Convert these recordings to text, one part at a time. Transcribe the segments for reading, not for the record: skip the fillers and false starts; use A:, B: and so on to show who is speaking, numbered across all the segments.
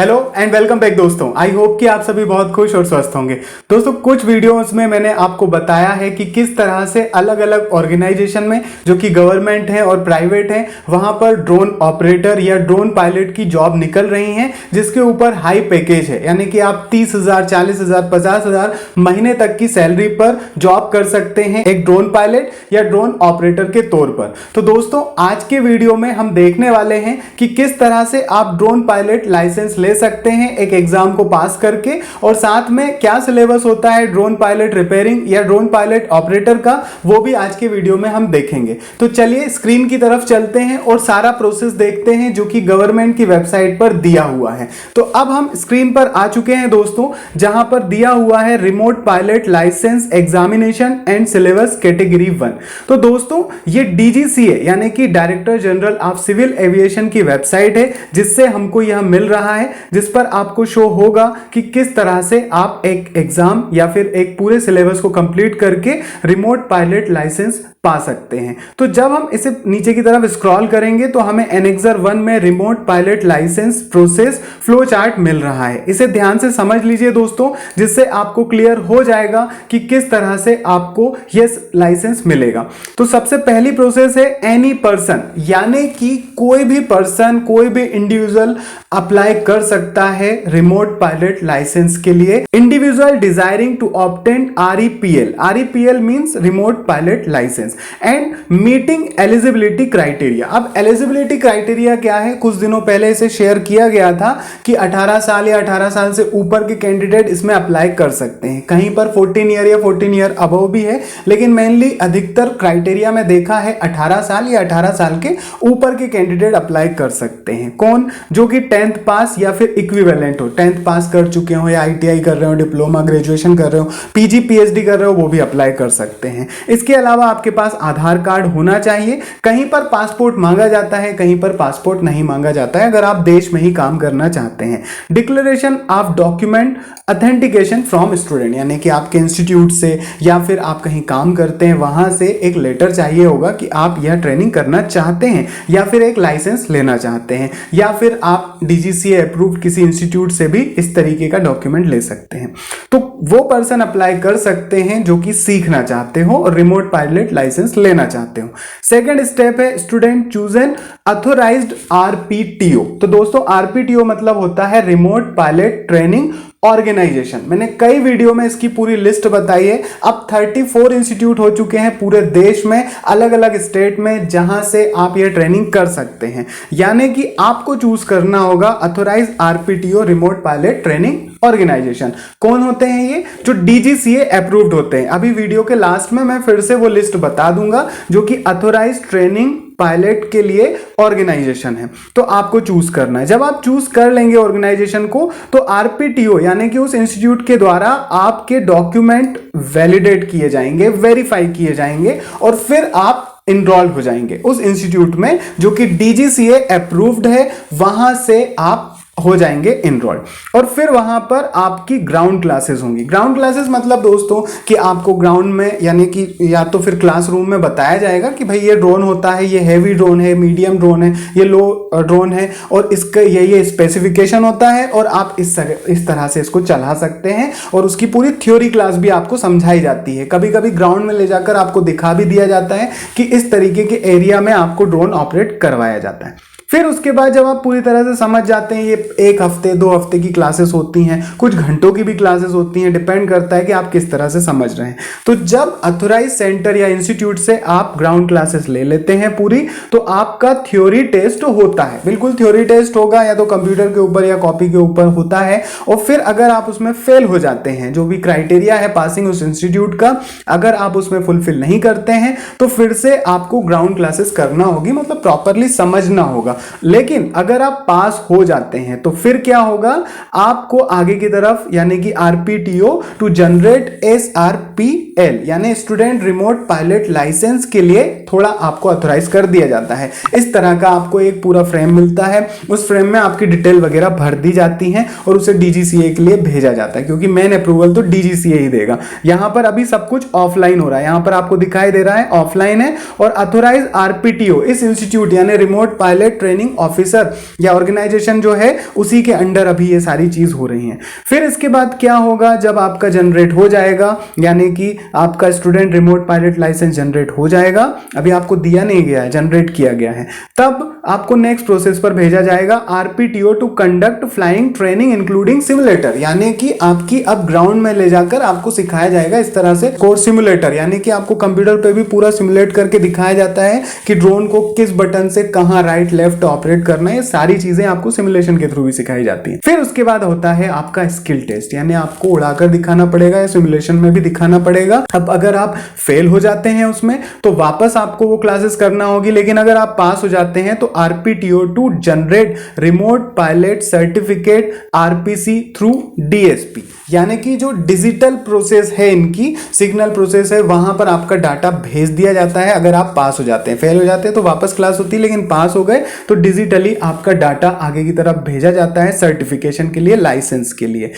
A: Hello and welcome back दोस्तों। I hope कि आप सभी बहुत खुश और स्वस्थ होंगे। दोस्तों कुछ वीडियोस में मैंने आपको बताया है कि किस तरह से अलग अलग ऑर्गेनाइजेशन में जो कि गवर्नमेंट है और प्राइवेट है वहां पर ड्रोन ऑपरेटर या ड्रोन पायलट की जॉब निकल रही है, जिसके ऊपर हाई पैकेज है, यानी कि आप 30,000, 40,000, 50,000 महीने तक की सैलरी पर जॉब कर सकते हैं एक ड्रोन पायलट या ड्रोन ऑपरेटर के तौर पर। तो दोस्तों आज के वीडियो में हम देखने वाले हैं कि किस तरह से आप ड्रोन पायलट लाइसेंस ले सकते हैं एक एग्जाम को पास करके, और साथ में क्या सिलेबस होता है ड्रोन पायलट रिपेयरिंग या ड्रोन पायलट ऑपरेटर का, वो भी आज के वीडियो में हम देखेंगे। तो चलिए स्क्रीन की तरफ चलते हैं और सारा प्रोसेस देखते हैं जो कि गवर्नमेंट की वेबसाइट पर दिया हुआ है। तो अब हम स्क्रीन पर आ चुके हैं दोस्तों, जहां पर दिया हुआ है remote pilot license examination and syllabus category 1। तो दोस्तों ये डीजीसीए यानी कि director general of civil aviation की वेबसाइट है, जिससे हमको यह मिल रहा है, जिस पर आपको शो होगा कि किस तरह से आप एक एग्जाम या फिर एक पूरे सिलेबस को कंप्लीट करके रिमोट पायलट लाइसेंस पा सकते हैं। तो जब हम इसे नीचे की तरफ स्क्रॉल करेंगे तो हमें एनेक्सर 1 में remote pilot licence process flow chart मिल रहा है। इसे ध्यान से समझ लीजिए दोस्तों, जिससे आपको क्लियर हो जाएगा कि किस तरह से आपको यह लाइसेंस मिलेगा। तो सबसे पहली प्रोसेस है एनी पर्सन, यानी कि कोई भी पर्सन, कोई भी इंडिविजुअल अप्लाई कर सकता है रिमोट पायलट लाइसेंस के लिए। Individual desiring to obtain RPL, RPL means remote pilot licence and meeting eligibility criteria. अब एलिजिबिलिटी क्राइटेरिया क्या है, कुछ दिनों पहले इसे शेयर किया गया था कि 18 साल या 18 साल से ऊपर के कैंडिडेट इसमें अप्लाई कर सकते हैं। कहीं पर 14 ईयर या 14 ईयर अबव भी है, लेकिन मेनली अधिकतर क्राइटेरिया में देखा है 18 साल या 18 साल के ऊपर के कैंडिडेट अप्लाई कर सकते हैं। कौन? जो कि 10th पास या फिर इक्विवेलेंट हो, 10th पास कर चुके हो या आईटीआई कर रहे हो, डिप्लोमा ग्रेजुएशन कर रहे हो, पीजी पीएचडी कर रहे हो, वो भी अप्लाई कर सकते हैं। इसके अलावा आपके पास आधार कार्ड होना चाहिए। कहीं पर पासपोर्ट मांगा जाता है, कहीं पर पासपोर्ट नहीं मांगा जाता है अगर आप देश में ही काम करना चाहते हैं। Declaration of document authentication from student, यानी कि आपके इंस्टीट्यूट से या फिर आप कहीं काम करते हैं वहां से एक लेटर चाहिए होगा कि आप यह ट्रेनिंग करना चाहते हैं या फिर एक लाइसेंस लेना चाहते हैं, या फिर आप डीजीसीए अप्रूव्ड किसी इंस्टीट्यूट से भी इस तरीके का डॉक्यूमेंट ले सकते हैं। तो वो पर्सन अप्लाई कर सकते हैं जो कि सीखना चाहते हो और रिमोट पायलट लाइसेंस लेना चाहते हो। सेकंड स्टेप है स्टूडेंट चूज एन अथोराइज्ड आरपीटीओ। तो दोस्तों आरपीटीओ मतलब होता है रिमोट पायलट ट्रेनिंग ऑर्गेनाइजेशन। मैंने कई वीडियो में इसकी पूरी लिस्ट बताई है। अब 34 इंस्टीट्यूट हो चुके हैं पूरे देश में, अलग अलग स्टेट में, जहां से आप ये ट्रेनिंग कर सकते हैं। यानी कि आपको चूज करना होगा authorise RPTO remote pilot training organisation. कौन होते हैं ये? जो डीजीसीए अप्रूव्ड होते हैं। अभी वीडियो के लास्ट में मैं फिर से वो लिस्ट बता दूंगा जो कि अथोराइज ट्रेनिंग पायलट के लिए ऑर्गेनाइजेशन है। तो आपको चूज करना है। जब आप चूज कर लेंगे ऑर्गेनाइजेशन को, तो आरपीटीओ यानी कि उस इंस्टीट्यूट के द्वारा आपके डॉक्यूमेंट वैलिडेट किए जाएंगे, वेरीफाई किए जाएंगे, और फिर आप इनरोल हो जाएंगे उस इंस्टीट्यूट में जो कि डीजीसीए अप्रूव्ड है। वहां से आप हो जाएंगे इनरोल्ड, और फिर वहां पर आपकी ग्राउंड क्लासेस होंगी। ग्राउंड क्लासेस मतलब दोस्तों कि आपको ग्राउंड में, यानी कि या तो फिर क्लासरूम में बताया जाएगा कि भाई ये ड्रोन होता है, ये हैवी ड्रोन है, मीडियम ड्रोन है, ये लो ड्रोन है, और इसका ये स्पेसिफिकेशन होता है, और आप इस तरह से इसको चला सकते हैं। और उसकी पूरी थ्योरी क्लास भी आपको समझाई जाती है। कभी कभी ग्राउंड में ले जाकर आपको दिखा भी दिया जाता है कि इस तरीके के एरिया में आपको ड्रोन ऑपरेट करवाया जाता है। फिर उसके बाद जब आप पूरी तरह से समझ जाते हैं, ये 1 हफ्ते 2 हफ्ते की क्लासेस होती हैं, कुछ घंटों की भी क्लासेस होती हैं, डिपेंड करता है कि आप किस तरह से समझ रहे हैं। तो जब अथोराइज सेंटर या इंस्टीट्यूट से आप ग्राउंड क्लासेस ले लेते हैं पूरी, तो आपका थ्योरी टेस्ट होता है। बिल्कुल थ्योरी टेस्ट होगा, या तो कंप्यूटर के ऊपर या कॉपी के ऊपर होता है। और फिर अगर आप उसमें फेल हो जाते हैं, जो भी क्राइटेरिया है पासिंग उस इंस्टीट्यूट का, अगर आप उसमें फुलफिल नहीं करते हैं, तो फिर से आपको ग्राउंड क्लासेस करना होगी, मतलब प्रॉपरली समझना होगा। लेकिन अगर आप पास हो जाते हैं तो फिर क्या होगा, आपको आगे की तरफ, यानी कि आरपीटीओ टू जनरेट एसआरपीएल यानी स्टूडेंट रिमोट पायलट लाइसेंस के लिए थोड़ा आपको अथोराइज कर दिया जाता है। इस तरह का आपको एक पूरा फ्रेम मिलता है। उस फ्रेम में आपकी डिटेल वगैरह भर दी जाती है और उसे डीजीसीए के लिए भेजा जाता है, क्योंकि मेन अप्रूवल तो डीजीसीए ही देगा। यहां पर अभी सब कुछ ऑफलाइन हो रहा है, यहां पर आपको दिखाई दे रहा है ऑफलाइन है। और अथोराइज आरपीटीओ इस इंस्टीट्यूट यानी रिमोट पायलट ट्रेनिंग ऑफिसर या ऑर्गेनाइजेशन जो है उसी के अंडर अभी ये सारी चीज हो रही है। फिर इसके बाद क्या होगा, जब आपका जनरेट हो जाएगा, यानी कि आपका student remote pilot license generate हो जाएगा, अभी आपको दिया नहीं गया है, जनरेट किया गया है, तब आपको नेक्स्ट प्रोसेस पर भेजा जाएगा RPTO to conduct flying training including simulator, यानी कि आपकी अब ग्राउंड में ले जाकर आपको सिखाया जाएगा इस तरह से कोर्स सिमुलेटर, यानी कि आपको कंप्यूटर पे भी पूरा सिमुलेट करके दिखाया जाता है कि ड्रोन को किस बटन से कहां राइट लेफ्ट ऑपरेट करना है। ये सारी चीजें आपको सिमुलेशन के थ्रू भी सिखाई जाती है। फिर उसके बाद होता है आपका स्किल टेस्ट, यानी आपको उड़ाकर दिखाना पड़ेगा या सिमुलेशन में भी दिखाना पड़ेगा। अब अगर आप फेल हो जाते हैं उसमें तो वापस आपको वो क्लासेस करना होगी, लेकिन अगर आप पास हो जाते हैं तो RPTO to generate remote pilot certificate RPC through DSP, यानी कि जो डिजिटल प्रोसेस है, इनकी सिग्नल प्रोसेस है, वहां पर आपका डाटा भेज दिया जाता है। अगर आप पास हो जाते हैं, फेल हो जाते हैं तो वापस क्लास होती है, लेकिन पास हो गए तो डिजिटली आपका डाटा आगे की तरफ भेजा जाता है सर्टिफिकेशन के लिए, लाइसेंस के लिए।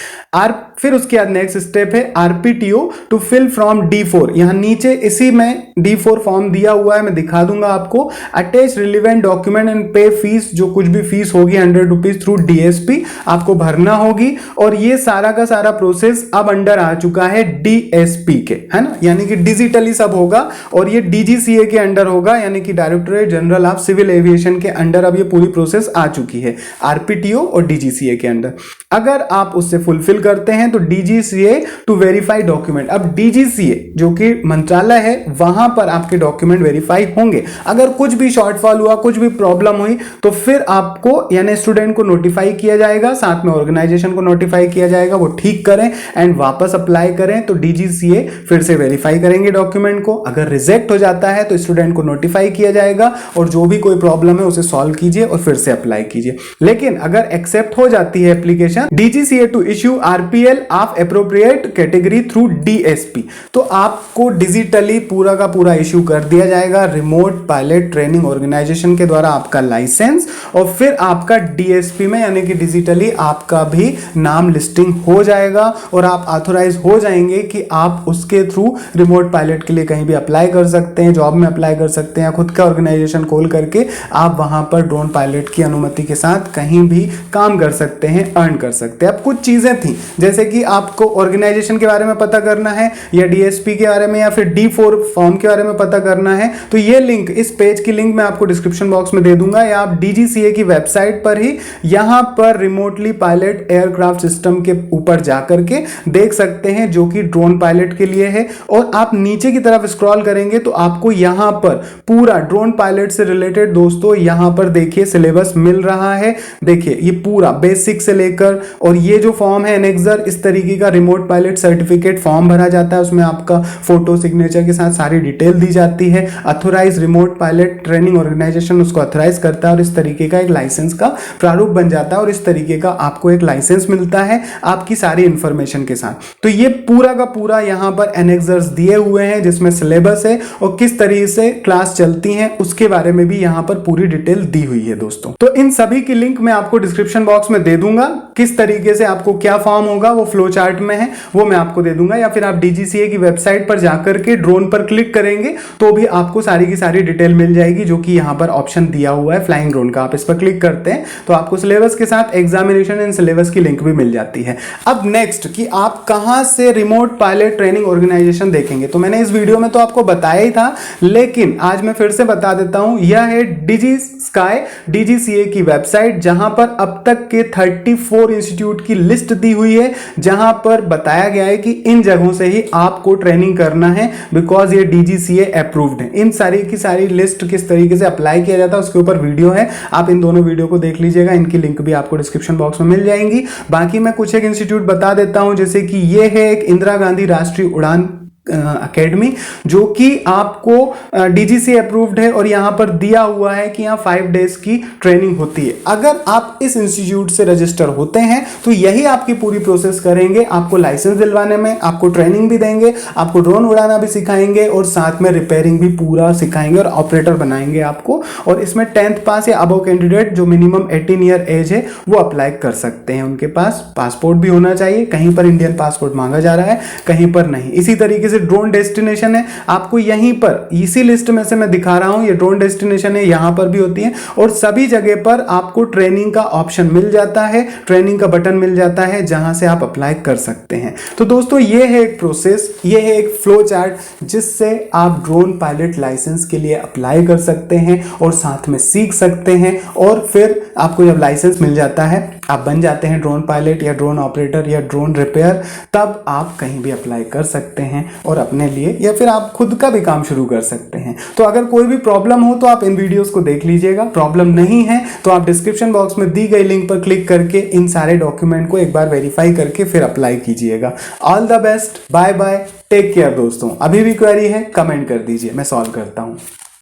A: फिर उसके बाद नेक्स्ट स्टेप है आरपीटीओ टू फिल फ्रॉम D4, यहां नीचे इसी में D4 फॉर्म दिया हुआ है, मैं दिखा दूंगा आपको। अटैच रिलेवेंट डॉक्यूमेंट एंड पे फीस, जो कुछ भी फीस होगी 100 रुपीज थ्रू डीएसपी आपको भरना होगी। और ये सारा का सारा प्रोसेस अब अंडर आ चुका है डीएसपी के, है ना, यानी कि डिजिटली सब होगा और ये डीजीसीए के अंडर होगा, यानी कि directorate general of civil aviation के अंडर अब ये पूरी प्रोसेस आ चुकी है, आरपीटीओ और डीजीसीए के अंडर। अगर आप उससे फुलफिल करते हैं तो डीजीसीए टू वेरीफाई डॉक्यूमेंट, अब डीजीसीए जो कि मंत्रालय है वहां पर आपके डॉक्यूमेंट वेरीफाई होंगे। अगर कुछ भी शॉर्टफॉल हुआ, कुछ भी प्रॉब्लम हुई तो फिर आपको यानी स्टूडेंट को नोटिफाई किया जाएगा, साथ में ऑर्गेनाइजेशन को नोटिफाई किया जाएगा, वो ठीक करें एंड वापस अप्लाई करें तो डीजीसीए फिर से वेरीफाई करेंगे डॉक्यूमेंट को। अगर रिजेक्ट हो जाता है तो स्टूडेंट को नोटिफाई किया जाएगा और जो भी कोई प्रॉब्लम है उसे सॉल्व कीजिए और फिर से अप्लाई कीजिए। लेकिन अगर एक्सेप्ट हो जाती है application, DGCA to issue RPL of appropriate category through DSP, तो आपको डिजिटली पूरा का पूरा इश्यू कर दिया जाएगा रिमोट पायलट ट्रेनिंग ऑर्गेनाइजेशन के द्वारा आपका लाइसेंस, और फिर आपका डीएसपी में यानी कि डिजिटली आपका भी नाम लिस्टिंग हो जाएगा और आप ऑथोराइज हो जाएंगे कि आप उसके थ्रू रिमोट पायलट के लिए कहीं भी अप्लाई कर सकते हैं, जॉब में अप्लाई कर सकते हैं, खुद का ऑर्गेनाइजेशन खोल करके आप वहां पर ड्रोन पायलट की अनुमति के साथ कहीं भी काम कर सकते हैं, अर्न कर सकते हैं। अब कुछ चीजें थी जैसे कि आपको ऑर्गेनाइजेशन के बारे में पता करना है या डीएसपी के बारे में या फिर D4 फॉर्म के बारे में पता करना है, तो ये लिंक, इस पेज की लिंक मैं आपको डिस्क्रिप्शन बॉक्स में दे दूंगा, या आप डीजीसीए की वेबसाइट पर ही यहां पर रिमोटली पायलट एयरक्राफ्ट सिस्टम के ऊपर जाकर के देख सकते हैं, जो कि ड्रोन पायलट के लिए है। और आप नीचे की तरफ स्क्रॉल करेंगे तो आपको यहां पर पूरा ड्रोन पायलट से रिलेटेड दोस्तों यहां पर देखिए सिलेबस मिल रहा है। देखिए ये पूरा बेसिक से लेकर, और ये जो फॉर्म है एनेक्सर, इस तरीके का रिमोट पायलट सर्टिफिकेट फॉर्म भरा जाता है, उसमें आपका फोटो सिग्नेचर के साथ सारी डिटेल दी जाती है। Authorise remote pilot training organisation उसको अथोराइज करता है और इस तरीके का एक लाइसेंस का प्रारूप बन जाता है और इस तरीके का आपको एक लाइसेंस मिलता है आपकी सारी इंफॉर्मेशन के साथ। तो ये पूरा का पूरा यहां पर एनेक्सर्स दिए हुए हैं जिसमें सिलेबस है और किस तरीके से क्लास चलती है उसके बारे में भी यहां पर पूरी डिटेल दी हुई है दोस्तों। तो इन सभी की लिंक मैं आपको डिस्क्रिप्शन बॉक्स में दे दूंगा, किस तरीके से आपको क्या फॉर्म होगा वो फ्लो चार्ट में है वो मैं आपको दे दूंगा, या फिर आप डीजीसीए की वेबसाइट पर जाकर के ड्रोन पर क्लिक करेंगे तो भी आपको सारी की सारी डिटेल मिल जाएगी, जो कि यहां पर ऑप्शन दिया हुआ है फ्लाइंग ड्रोन का। आप इस पर क्लिक करते हैं तो आपको सिलेबस के साथ एग्जामिनेशन एंड सिलेबस की लिंक भी मिल जाती है। अब नेक्स्ट कि आप कहां से रिमोट पायलट ट्रेनिंग ऑर्गेनाइजेशन देखेंगे, तो मैंने इस वीडियो में तो आपको बताया ही था, लेकिन आज मैं फिर से बता देता हूं। यह है डिजी स्काई डीजीसीए की वेबसाइट, जहां पर अब तक के 34 इंस्टीट्यूट की लिस्ट दी हुई है, जहां पर बताया गया है कि इन जगहों से ही आपको ट्रेनिंग करना है, बिकॉज ये डीजीसीए अप्रूव्ड है। इन सारी की सारी लिस्ट किस तरीके से अप्लाई किया जाता है उसके ऊपर वीडियो है, आप इन दोनों वीडियो को देख लीजिएगा, इनकी लिंक भी आपको डिस्क्रिप्शन बॉक्स में मिल जाएंगी। बाकी मैं कुछ एक इंस्टीट्यूट बता देता हूं, जैसे कि ये है एक इंदिरा गांधी राष्ट्रीय उड़ान अकेडमी, जो कि आपको डीजीसी अप्रूव्ड है और यहां पर दिया हुआ है कि यहां 5 डेज की ट्रेनिंग होती है। अगर आप इस इंस्टीट्यूट से रजिस्टर होते हैं तो यही आपकी पूरी प्रोसेस करेंगे, आपको लाइसेंस दिलवाने में, आपको ट्रेनिंग भी देंगे, आपको ड्रोन उड़ाना भी सिखाएंगे और साथ में रिपेयरिंग भी पूरा सिखाएंगे और ऑपरेटर बनाएंगे आपको। और इसमें 10th पास या अबव कैंडिडेट जो मिनिमम 18 ईयर एज है वो अप्लाई कर सकते हैं। उनके पास पासपोर्ट भी होना चाहिए, कहीं पर इंडियन पासपोर्ट मांगा जा रहा है, कहीं पर नहीं। इसी तरीके से ड्रोन डेस्टिनेशन है, आपको यहीं पर इसी लिस्ट में से मैं दिखा रहा हूं, ये ड्रोन डेस्टिनेशन है, यहां पर भी होती है और सभी जगह पर आपको ट्रेनिंग का ऑप्शन मिल जाता है, ट्रेनिंग का बटन मिल जाता है जहां से आप अप्लाई कर सकते हैं। तो दोस्तों ये है एक प्रोसेस, ये है एक फ्लो चार्ट जिससे आप ड्रोन पायलट लाइसेंस के लिए अप्लाई कर सकते हैं और साथ में सीख सकते हैं और फिर आपको जब लाइसेंस मिल जाता है, आप बन जाते हैं ड्रोन पायलट या ड्रोन ऑपरेटर या ड्रोन रिपेयर, तब आप कहीं भी अप्लाई कर सकते हैं और अपने लिए या फिर आप खुद का भी काम शुरू कर सकते हैं। तो अगर कोई भी प्रॉब्लम हो तो आप इन वीडियोस को देख लीजिएगा, प्रॉब्लम नहीं है तो आप डिस्क्रिप्शन बॉक्स में दी गई लिंक पर क्लिक करके इन सारे डॉक्यूमेंट को एक बार वेरीफाई करके फिर अप्लाई कीजिएगा। All the best, bye bye, take care दोस्तों। अभी भी क्वेरी है कमेंट कर दीजिए, मैं सॉल्व करता हूं।